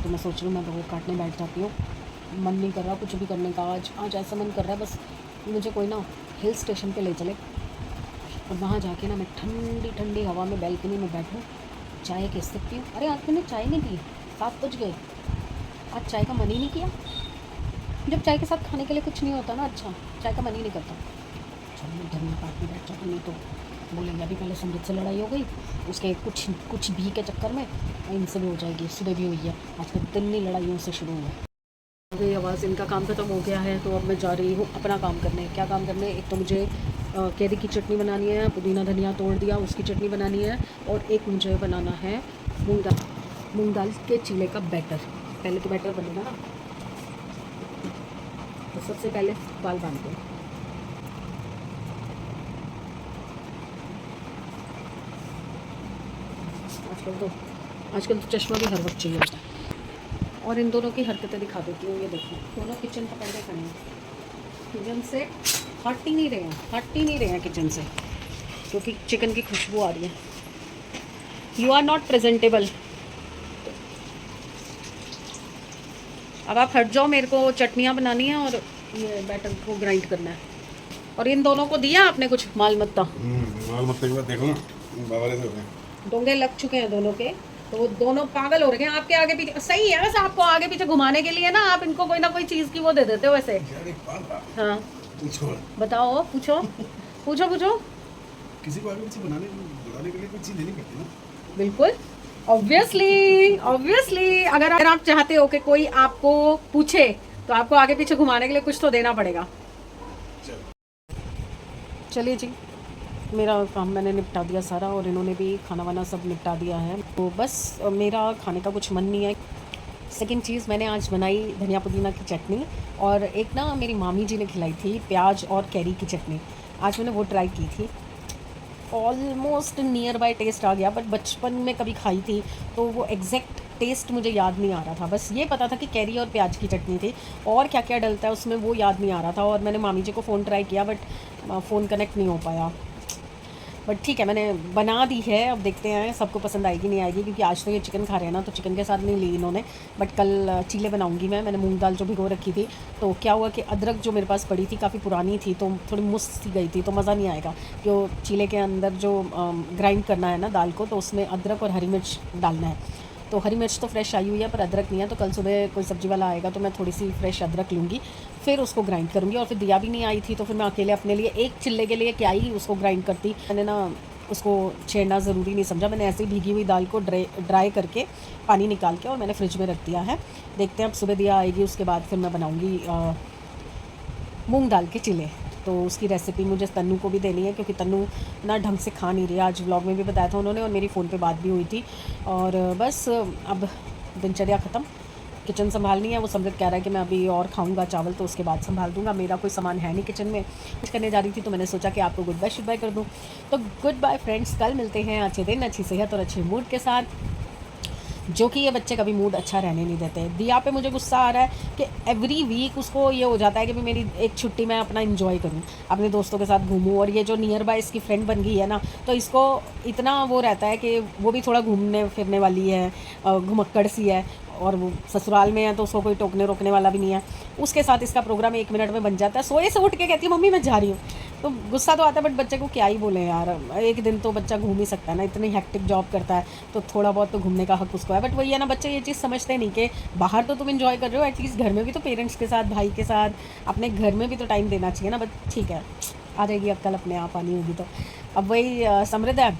तो मैं सोच रही हूँ मैं वो काटने बैठ जाती हूँ। मन नहीं कर रहा कुछ भी करने का। आज ऐसा मन कर रहा है बस मुझे कोई ना हिल स्टेशन पे ले चले और वहाँ जाके ना मैं ठंडी ठंडी हवा में बैल्कनी में बैठूँ, चाय कैसे पीऊँ। अरे आज मैंने चाय नहीं पी, 7 बज गए, आज चाय का मन ही नहीं किया। जब चाय के साथ खाने के लिए कुछ नहीं होता ना, अच्छा चाय का मन ही नहीं करता। चलो मैं धनिया काटने बैठ जाता, नहीं तो बोलेंगे अभी पहले समृद्ध से लड़ाई हो गई, उसके कुछ भी के चक्कर में इनसे भी हो जाएगी। सुबह भी हुई है, आज का दिन ही लड़ाइयों से शुरू हुआ। अरे आवाज़, इनका काम खत्म हो गया है तो अब मैं जा रही हूँ अपना काम करने। क्या काम करने? एक तो मुझे कैरी की चटनी बनानी है, पुदीना धनिया तोड़ दिया उसकी चटनी बनानी है, और एक मुझे बनाना है मूंग दाल के चीले का बैटर। पहले तो बैटर बनेगा ना, तो सबसे पहले बाल बांधते हैं। आजकल तो चश्मा भी हर वक्त चाहिए होता है। और इन दोनों की हरकतें दिखा देती हूँ। ये देखो दोनों किचन पकड़े खड़े हैं, किचन से हट ही नहीं रहे हैं किचन से, क्योंकि चिकन की खुशबू आ रही है। You are not presentable. अब आप हट जाओ, मेरे को चटनियाँ बनानी है और ये बैटर को ग्राइंड करना है। और इन दोनों को दिया आपने कुछ माल मत्ता? माल मत्ता की बात देखो ना, बाबा से हो गए, डोंगे लग चुके हैं दोनों के, तो वो दोनों पागल हो रहे हैं आपके आगे पीछे। सही है वैसे, आपको आगे पीछे घुमाने के लिए ना आप इनको कोई ना कोई चीज़ की वो दे देते हो वैसे। हाँ पूछो, बताओ, पूछो पूछो। किसी को आगे पीछे बुलाने के लिए कोई चीज़ देनी पड़ती है ना। बिल्कुल, ऑब्वियसली अगर आप चाहते हो कि कोई आपको पूछे तो आपको आगे पीछे घुमाने के लिए कुछ तो देना पड़ेगा। चलिए जी, मेरा काम मैंने निपटा दिया सारा, और इन्होंने भी खाना वाना सब निपटा दिया है, तो बस मेरा खाने का कुछ मन नहीं है। सेकंड चीज़, मैंने आज बनाई धनिया पुदीना की चटनी, और एक ना मेरी मामी जी ने खिलाई थी प्याज और कैरी की चटनी। आज मैंने वो ट्राई की थी, ऑलमोस्ट नियर बाय टेस्ट आ गया, बट बचपन में कभी खाई थी तो वो एग्जैक्ट टेस्ट मुझे याद नहीं आ रहा था। बस ये पता था कि कैरी और प्याज की चटनी थी, और क्या क्या डलता है उसमें वो याद नहीं आ रहा था। और मैंने मामी जी को फ़ोन ट्राई किया बट फ़ोन कनेक्ट नहीं हो पाया। बट ठीक है, मैंने बना दी है, अब देखते हैं सबको पसंद आएगी नहीं आएगी, क्योंकि आज तो ये चिकन खा रहे हैं ना, तो चिकन के साथ नहीं ली इन्होंने। बट कल चीले बनाऊंगी मैंने मूंग दाल जो भिगो रखी थी, तो क्या हुआ कि अदरक जो मेरे पास पड़ी थी काफ़ी पुरानी थी, तो थोड़ी मुस सी गई थी, तो मज़ा नहीं आएगा। जो चीले के अंदर जो ग्राइंड करना है ना दाल को, तो उसमें अदरक और हरी मिर्च डालना है। तो हरी मिर्च तो फ्रेश आई हुई है पर अदरक नहीं है, तो कल सुबह कोई सब्ज़ी वाला आएगा तो मैं थोड़ी सी फ्रेश अदरक लूँगी, फिर उसको ग्राइंड करूँगी। और फिर दिया भी नहीं आई थी, तो फिर मैं अकेले अपने लिए एक चिल्ले के लिए क्या ही उसको ग्राइंड करती। मैंने ना उसको छेड़ना ज़रूरी नहीं समझा, मैंने ऐसे ही भीगी हुई दाल को ड्राई करके पानी निकाल के और मैंने फ्रिज में रख दिया है। देखते हैं अब सुबह दिया आएगी, उसके बाद फिर मैं बनाऊँगी मूंग दाल के चिले। तो उसकी रेसिपी मुझे तन्नू को भी देनी है, क्योंकि तन्नू ना ढंग से खा नहीं रही है। आज व्लॉग में भी बताया था उन्होंने, और मेरी फ़ोन पे बात भी हुई थी। और बस अब दिनचर्या ख़त्म, किचन संभालनी है। वो समृद्ध कह रहा है कि मैं अभी और खाऊंगा चावल, तो उसके बाद संभाल दूंगा। मेरा कोई सामान है नहीं किचन में, कुछ करने जा रही थी, तो मैंने सोचा कि आपको गुड बाय कर दूँ। तो गुड बाय फ्रेंड्स, कल मिलते हैं अच्छे दिन, अच्छी सेहत और अच्छे मूड के साथ, जो कि ये बच्चे कभी मूड अच्छा रहने नहीं देते। दिया पे मुझे गुस्सा आ रहा है कि एवरी वीक उसको ये हो जाता है कि मेरी एक छुट्टी मैं अपना एंजॉय करूँ, अपने दोस्तों के साथ घूमूँ। और ये जो नियर बाय इसकी फ्रेंड बन गई है ना, तो इसको इतना वो रहता है कि वो भी थोड़ा घूमने फिरने वाली है, घुमक्कड़ सी है, और वो ससुराल में है तो उसको कोई टोकने रोकने वाला भी नहीं है। उसके साथ इसका प्रोग्राम 1 मिनट में बन जाता है, सोए से उठ के कहती है मम्मी मैं जा रही हूँ। तो गुस्सा तो आता है, बट बच्चे को क्या ही बोले यार, एक दिन तो बच्चा घूम ही सकता है ना, इतनी हेक्टिक जॉब करता है, तो थोड़ा बहुत तो घूमने का हक उसको है। बट वही है ना, बच्चे ये चीज़ समझते नहीं कि बाहर तो तुम एंजॉय कर रहे हो, एटलीस्ट घर में भी तो पेरेंट्स के साथ, भाई के साथ, अपने घर में भी तो टाइम देना चाहिए ना। बट ठीक है, आ जाएगी अक्ल अपने आप, आनी होगी तो। अब वही समृद्ध है,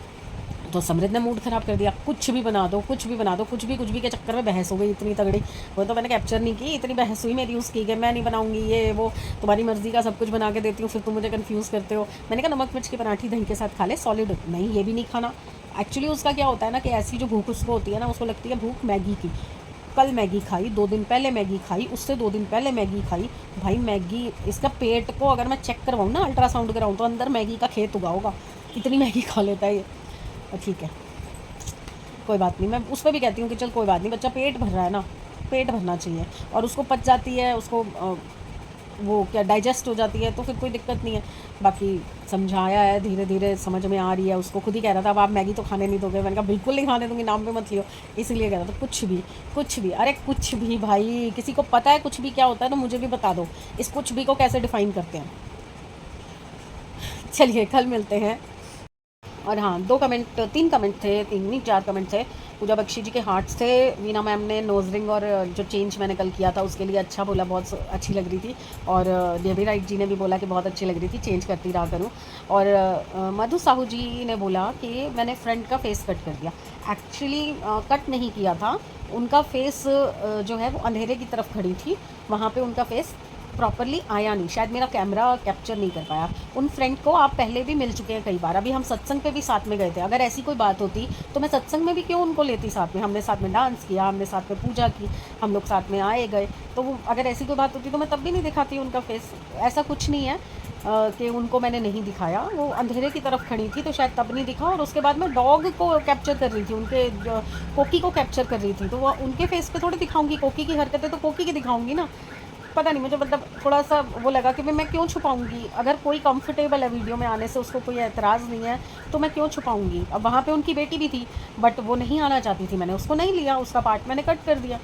तो समृद्ध ने मूड ख़राब कर दिया, कुछ भी बना दो कुछ भी के चक्कर में बहस हो गई इतनी तगड़ी। वो तो मैंने कैप्चर नहीं की, इतनी बहस हुई मेरी उसकी कि मैं नहीं बनाऊंगी, ये वो तुम्हारी मर्ज़ी का सब कुछ बना के देती हूँ, फिर तुम मुझे कंफ्यूज़ करते हो। मैंने कहा नमक मिर्च की पराठी दही के साथ खा ले, सॉलिड नहीं, ये भी नहीं खाना। एक्चुअली उसका क्या होता है ना कि ऐसी जो भूख उसको होती है ना, उसको लगती है भूख मैगी की। कल मैगी खाई, 2 दिन पहले मैगी खाई, उससे 2 दिन पहले मैगी खाई। भाई मैगी, इसका पेट को अगर मैं चेक करवाऊँ ना, अल्ट्रासाउंड कराऊँ, तो अंदर मैगी का खेत उगा होगा, इतनी मैगी खा लेता है ये। ठीक है, कोई बात नहीं, मैं उस पर भी कहती हूँ कि चल कोई बात नहीं, बच्चा पेट भर रहा है ना, पेट भरना चाहिए। और उसको पच जाती है, उसको वो क्या डाइजेस्ट हो जाती है तो फिर कोई दिक्कत नहीं है। बाकी समझाया है, धीरे धीरे समझ में आ रही है उसको। खुद ही कह रहा था अब आप मैगी तो खाने नहीं दोगे, मैंने कहा बिल्कुल नहीं खाने दूंगी, नाम पे मत लियो। इसीलिए कह रहा था कुछ भी, अरे कुछ भी भाई, किसी को पता है कुछ भी क्या होता है तो मुझे भी बता दो, इस कुछ भी को कैसे डिफाइन करते हैं। चलिए कल मिलते हैं। और हाँ, 3 कमेंट थे, 3 नहीं 4 कमेंट थे। पूजा बख्शी जी के हार्ट्स थे। वीना मैम ने नोज रिंग और जो चेंज मैंने कल किया था उसके लिए अच्छा बोला, बहुत अच्छी लग रही थी। और डेवी राइट जी ने भी बोला कि बहुत अच्छी लग रही थी, चेंज करती रहा करूँ। और मधु साहू जी ने बोला कि मैंने फ्रंट का फेस कट कर दिया। एक्चुअली कट नहीं किया था, उनका फेस जो है वो अंधेरे की तरफ खड़ी थी, वहाँ पे उनका फेस प्रॉपरली आया नहीं, शायद मेरा कैमरा कैप्चर नहीं कर पाया। उन फ्रेंड को आप पहले भी मिल चुके हैं कई बार, अभी हम सत्संग पे भी साथ में गए थे। अगर ऐसी कोई बात होती तो मैं सत्संग में भी क्यों उनको लेती साथ में, हमने साथ में डांस किया, हमने साथ में पूजा की, हम लोग साथ में आए गए। तो वो अगर ऐसी कोई बात होती तो मैं तब भी नहीं दिखाती उनका फेस। ऐसा कुछ नहीं है कि उनको मैंने नहीं दिखाया, वो अंधेरे की तरफ खड़ी थी तो शायद तब नहीं दिखा। और उसके बाद मैं डॉग को कैप्चर कर रही थी, उनके कोकी को कैप्चर कर रही थी, तो वो उनके फेस पे थोड़ी दिखाऊंगी, कोकी की हरकतें तो कोकी की दिखाऊंगी ना। पता नहीं, मुझे मतलब थोड़ा सा वो लगा कि मैं क्यों छुपाऊंगी। अगर कोई कंफर्टेबल है वीडियो में आने से, उसको कोई एतराज़ नहीं है तो मैं क्यों छुपाऊंगी। अब वहाँ पे उनकी बेटी भी थी बट वो नहीं आना चाहती थी, मैंने उसको नहीं लिया, उसका पार्ट मैंने कट कर दिया।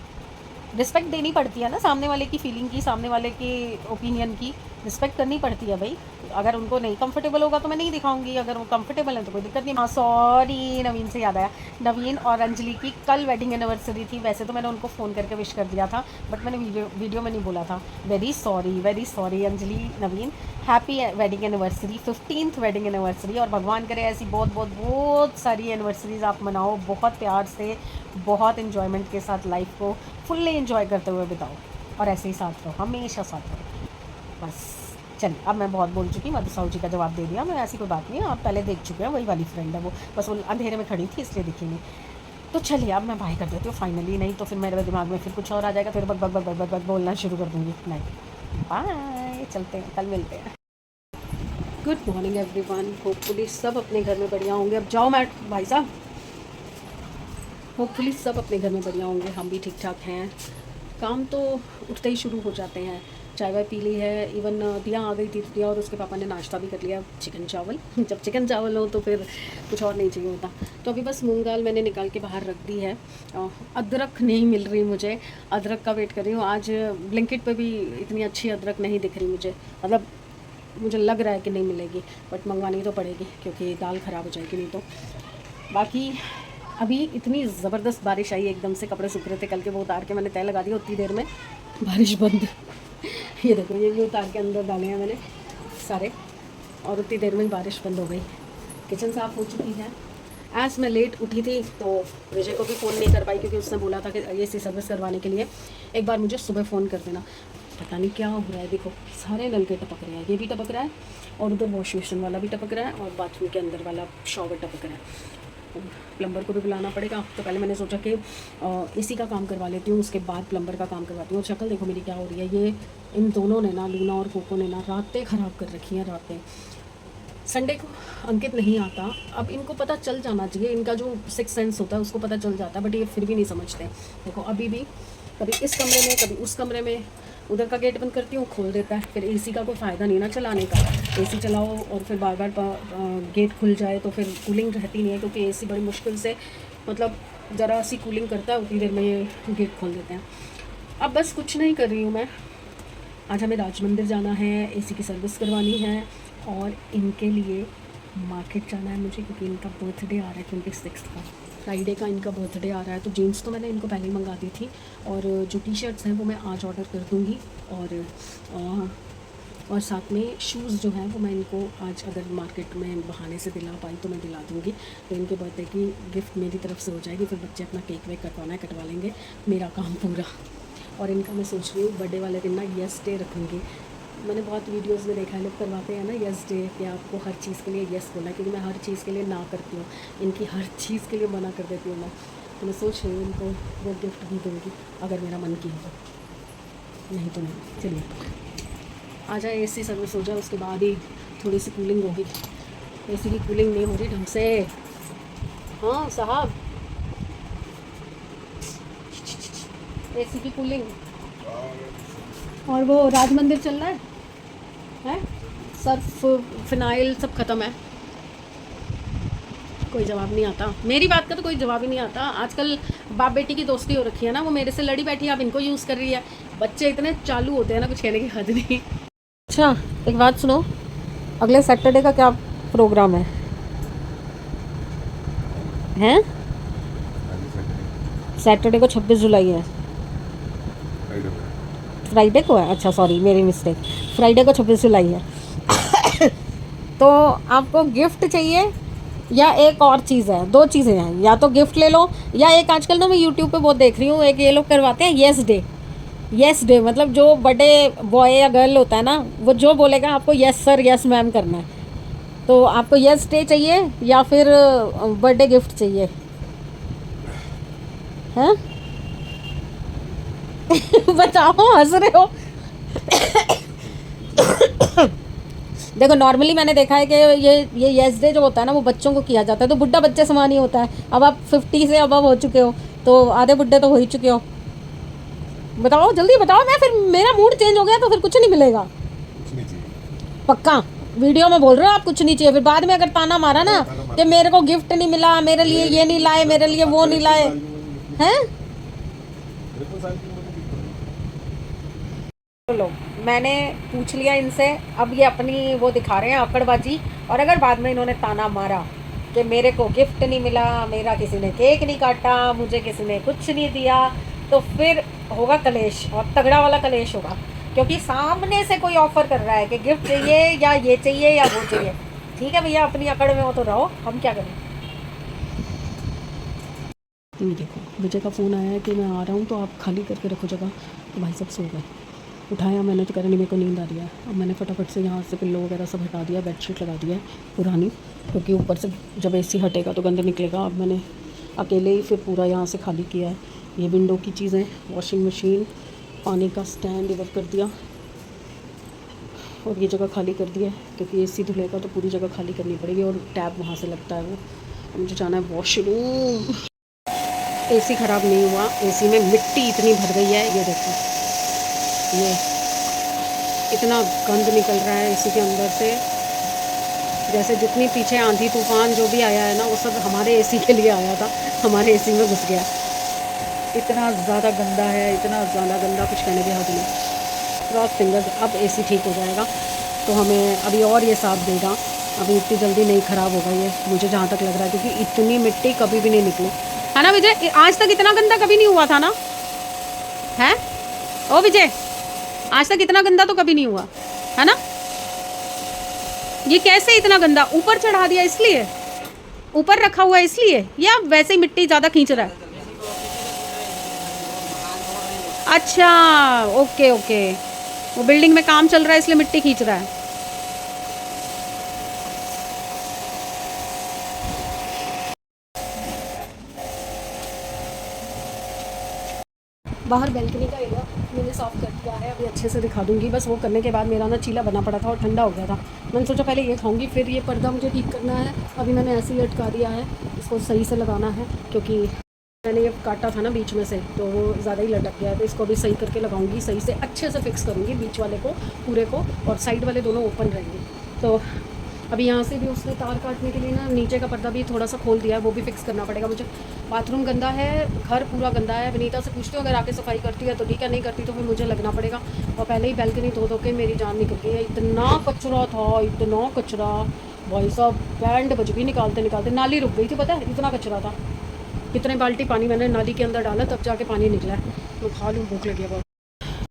रिस्पेक्ट देनी पड़ती है ना, सामने वाले की फीलिंग की, सामने वाले के ओपिनियन की रिस्पेक्ट करनी पड़ती है भाई। अगर उनको नहीं कंफर्टेबल होगा तो मैं नहीं दिखाऊंगी, अगर वो कंफर्टेबल है तो कोई दिक्कत नहीं। हाँ सॉरी, नवीन से याद आया, नवीन और अंजलि की कल वेडिंग एनिवर्सरी थी। वैसे तो मैंने उनको फ़ोन करके विश कर दिया था बट मैंने वीडियो में नहीं बोला था। Very sorry Anjali, Naveen, happy wedding anniversary, 15th wedding anniversary. और भगवान करे ऐसी बहुत बहुत बहुत सारी एनिवर्सरीज आप मनाओ, बहुत प्यार से, बहुत इन्जॉयमेंट के साथ लाइफ को फुल्ली इन्जॉय करते हुए बिताओ, और ऐसे ही साथ रहो, हमेशा साथ रहो बस। चलिए अब मैं बहुत बोल चुकी, मधु साहू जी का जवाब दे दिया मैं, ऐसी कोई बात नहीं है, आप पहले देख चुके हैं, वही वाली फ्रेंड है वो, बस वो अंधेरे में खड़ी थी इसलिए दिखी नहीं। तो चलिए अब मैं बाय कर देती हूँ फाइनली, नहीं तो फिर मेरे दिमाग में फिर कुछ और आ जाएगा, फिर बक बक बक बक बक बक बोलना शुरू कर दूँगी। नहीं, बाय, चलते हैं, कल मिलते हैं। गुड मॉर्निंग एवरीवन, होपफुली सब अपने घर में बढ़िया होंगे। अब जाओ मैट भाई साहब, होपफुली सब अपने घर में बढ़िया होंगे, हम भी ठीक ठाक हैं। काम तो उठते ही शुरू हो जाते हैं, चाय वाय पी ली है, इवन दिया आ गई थी, दिया और उसके पापा ने नाश्ता भी कर लिया, चिकन चावल। जब चिकन चावल हो तो फिर कुछ और नहीं चाहिए होता। तो अभी बस मूंग दाल मैंने निकाल के बाहर रख दी है। अदरक नहीं मिल रही मुझे, अदरक का वेट कर रही हूँ। आज ब्लिंकिट पे भी इतनी अच्छी अदरक नहीं दिख रही मुझे, मतलब मुझे लग रहा है कि नहीं मिलेगी, बट मंगवानी तो पड़ेगी क्योंकि दाल ख़राब हो जाएगी नहीं तो। बाकी अभी इतनी ज़बरदस्त बारिश आई, एकदम से कपड़े सूख रहे थे कल के, वो उतार के मैंने तय लगा दिया, उतनी देर में बारिश बंद। ये देखो, ये भी उतार के अंदर डाले हैं मैंने सारे, और उतनी देर में बारिश बंद हो गई। किचन साफ़ हो चुकी है। आज मैं लेट उठी थी तो विजय को भी फ़ोन नहीं कर पाई क्योंकि उसने बोला था कि AC सर्विस करवाने के लिए एक बार मुझे सुबह फ़ोन कर देना। पता नहीं क्या हो रहा है, देखो सारे नलके टपक रहे हैं, ये भी टपक रहा है और उधर वॉश बेसिन वाला भी टपक रहा है और बाथरूम के अंदर वाला शॉवर टपक रहा है। प्लम्बर को भी बुलाना पड़ेगा, तो पहले मैंने सोचा कि AC का काम करवा लेती हूँ, उसके बाद प्लम्बर का काम करवाती हूँ। शक्ल देखो मेरी क्या हो रही है, ये इन दोनों ने ना, लूना और कोको ने ना, रातें ख़राब कर रखी हैं रातें। संडे को अंकित नहीं आता, अब इनको पता चल जाना चाहिए, इनका जो 6th सेंस होता है उसको पता चल जाता है, बट ये फिर भी नहीं समझते। देखो अभी भी कभी इस कमरे में कभी उस कमरे में, उधर का गेट बंद करती हूँ खोल देता है। फिर AC का कोई फ़ायदा नहीं ना चलाने का, AC चलाओ और फिर बार बार गेट खुल जाए तो फिर कूलिंग रहती नहीं है, क्योंकि AC बड़ी मुश्किल से, मतलब ज़रा सी कूलिंग करता है, उतनी देर में ये गेट खोल देते हैं। अब बस कुछ नहीं कर रही हूँ मैं, आज हमें राज मंदिर जाना है, AC की सर्विस करवानी है और इनके लिए मार्केट जाना है मुझे, क्योंकि इनका बर्थडे आ रहा है 26 का, फ्राइडे का इनका बर्थडे आ रहा है। तो जीन्स तो मैंने इनको पहले ही मंगा दी थी और जो T-शर्ट्स हैं वो मैं आज ऑर्डर कर दूँगी, और साथ में शूज़ जो हैं वो मैं इनको आज अगर मार्केट में बहाने से दिला पाई तो मैं दिला दूँगी। तो इनके बर्थडे की गिफ्ट मेरी तरफ से हो जाएगी, फिर बच्चे अपना केक वेक कटवाना है कटवा लेंगे, मेरा काम पूरा। और इनका मैं सोच रही हूँ बर्थडे वाले दिन ना यस डे रखूँगी। मैंने बहुत वीडियोस में देखा है लोग करवाते हैं ना यस डे, कि आपको हर चीज़ के लिए यस बोलना है, क्योंकि मैं हर चीज़ के लिए ना करती हूँ, इनकी हर चीज़ के लिए मना कर देती हूँ मैं। तो मैं सोच रही हूँ इनको वो गिफ्ट भी दूँगी अगर मेरा मन किया तो, नहीं तो नहीं। चलिए आ जाए, AC सर्विस हो जाए, उसके बाद ही थोड़ी सी कूलिंग होगी। AC की कूलिंग नहीं हो रही ढंग से। हाँ साहब, AC की कूलिंग। और वो राज मंदिर चल रहा है। है, सर्फ फिनाइल सब ख़त्म है, कोई जवाब नहीं आता मेरी बात का, तो कोई जवाब ही नहीं आता। आजकल बाप बेटी की दोस्ती हो रखी है ना, वो मेरे से लड़ी बैठी है, अब इनको यूज़ कर रही है। बच्चे इतने चालू होते हैं ना, कुछ कहने की हद नहीं। अच्छा एक बात सुनो, अगले सैटरडे का क्या प्रोग्राम है? हैं? सैटरडे को 26 जुलाई है। फ्राइडे को है, अच्छा सॉरी मेरी मिस्टेक, फ्राइडे को 26 जुलाई है। तो आपको गिफ्ट चाहिए या एक और चीज़ है? दो चीज़ें हैं, या तो गिफ्ट ले लो, या एक आजकल ना मैं यूट्यूब पे बहुत देख रही हूँ, एक ये लोग करवाते हैं येस डे। येस डे मतलब जो बर्थडे बॉय या गर्ल होता है ना, वो जो बोलेगा आपको येस सर येस मैम करना है। तो आपको येस डे चाहिए या फिर बर्थडे गिफ्ट चाहिए? हैं? बताओ, हंस रहे हो। देखो नॉर्मली मैंने देखा है कि ये येस डे जो होता है ना, वो बच्चों को किया जाता है, तो बुढ़ा बच्चे समान ही होता है। अब आप 50 से अबव हो चुके हो, तो आधे बुढ़े तो हो ही चुके हो। बताओ जल्दी बताओ, मैं फिर मेरा मूड चेंज हो गया तो फिर कुछ नहीं मिलेगा। कुछ नहीं चाहिए। पक्का वीडियो में बोल रहे हो आप कुछ नहीं चाहिए, फिर बाद में अगर ताना मारा ना कि मेरे को गिफ्ट नहीं मिला, मेरे लिए ये नहीं लाए, मेरे लिए वो नहीं लाए, हैं? लो मैंने पूछ लिया इनसे, अब ये अपनी वो दिखा रहे हैं आकड़बाजी। और अगर बाद में इन्होंने ताना मारा कि मेरे को गिफ्ट नहीं मिला, मेरा किसी ने केक नहीं काटा, मुझे किसी ने कुछ नहीं दिया, तो फिर होगा कलेश, और तगड़ा वाला कलेश होगा। क्योंकि सामने से कोई ऑफर कर रहा है कि गिफ्ट चाहिए या ये चाहिए या वो चाहिए। ठीक है भैया, अपनी अकड़ में हो तो रहो, हम क्या करें। देखो विजय का फ़ोन आया है कि मैं आ रहा हूँ, तो आप खाली करके रखो जगह। तो भाई सब सो गए, उठाया मैंने तो कह रहा नहीं मेरे को नींद आ रही है। अब मैंने फटाफट से यहाँ से पिल्लो वगैरह सब हटा दिया, बेडशीट लगा दिया है पुरानी, क्योंकि ऊपर से जब एसी हटेगा तो गंद निकलेगा। अब मैंने अकेले ही फिर पूरा यहाँ से खाली किया है। ये विंडो की चीज़ें, वॉशिंग मशीन, पानी का स्टैंड इधर कर दिया, और ये जगह खाली कर दी है, क्योंकि एसी धुलेगा तो पूरी जगह खाली करनी पड़ेगी, और टैब वहाँ से लगता है वो। मुझे जाना है वॉशरूम। एसी ख़राब नहीं हुआ, एसी में मिट्टी इतनी भर गई है, ये देखो, ये इतना गंद निकल रहा है एसी के अंदर से, जैसे जितनी पीछे आंधी तूफान जो भी आया है ना, वो सब हमारे एसी के लिए आया था, हमारे एसी में घुस गया। इतना ज़्यादा गंदा है, इतना ज़्यादा गंदा, कुछ कहने की हद नहीं। क्रॉस फिंगर्स, अब एसी ठीक हो जाएगा तो हमें अभी और ये साथ देगा, अभी इतनी जल्दी नहीं ख़राब होगा ये, मुझे जहाँ तक लग रहा है, क्योंकि इतनी मिट्टी कभी भी नहीं निकली है ना विजय। आज तक इतना गंदा कभी नहीं हुआ था ना, है ओ विजय? आज तक इतना गंदा तो कभी नहीं हुआ है ना। ये कैसे इतना गंदा ऊपर चढ़ा दिया, इसलिए ऊपर रखा हुआ है इसलिए, या वैसे ही मिट्टी ज़्यादा खींच रहा है? अच्छा ओके ओके, वो बिल्डिंग में काम चल रहा है इसलिए मिट्टी खींच रहा है। बाहर बैल्कनी का एरिया मैंने साफ़ कर दिया है, अभी अच्छे से दिखा दूंगी। बस वो करने के बाद मेरा ना चीला बना पड़ा था और ठंडा हो गया था, मैंने सोचा पहले ये खाऊंगी, फिर ये पर्दा मुझे ठीक करना है। अभी मैंने ऐसे ही लटका दिया है, इसको सही से लगाना है, क्योंकि मैंने ये काटा था ना बीच में से, तो वो ज़्यादा ही लटक गया है, तो इसको भी सही करके लगाऊंगी, सही से अच्छे से फिक्स करूँगी बीच वाले को पूरे को, और साइड वाले दोनों ओपन रहेंगे। तो अभी यहाँ से भी उसने तार काटने के लिए ना नीचे का पर्दा भी थोड़ा सा खोल दिया है, वो भी फिक्स करना पड़ेगा मुझे। बाथरूम गंदा है, घर पूरा गंदा है। विनीता से पूछती हूँ, अगर आके सफाई करती है तो ठीक है, नहीं करती तो फिर मुझे लगना पड़ेगा। और पहले ही बैल्कनी धो के मेरी जान निकल गई है, इतना कचरा था, इतना कचरा भाई साहब, बैंड बज गई निकालते निकालते, नाली रुक गई थी, पता है इतना कचरा था। कितने बाल्टी पानी मैंने नाली के अंदर डाला, तब जाके पानी निकला है। मैं खा लूँ, भूख लगी है बहुत।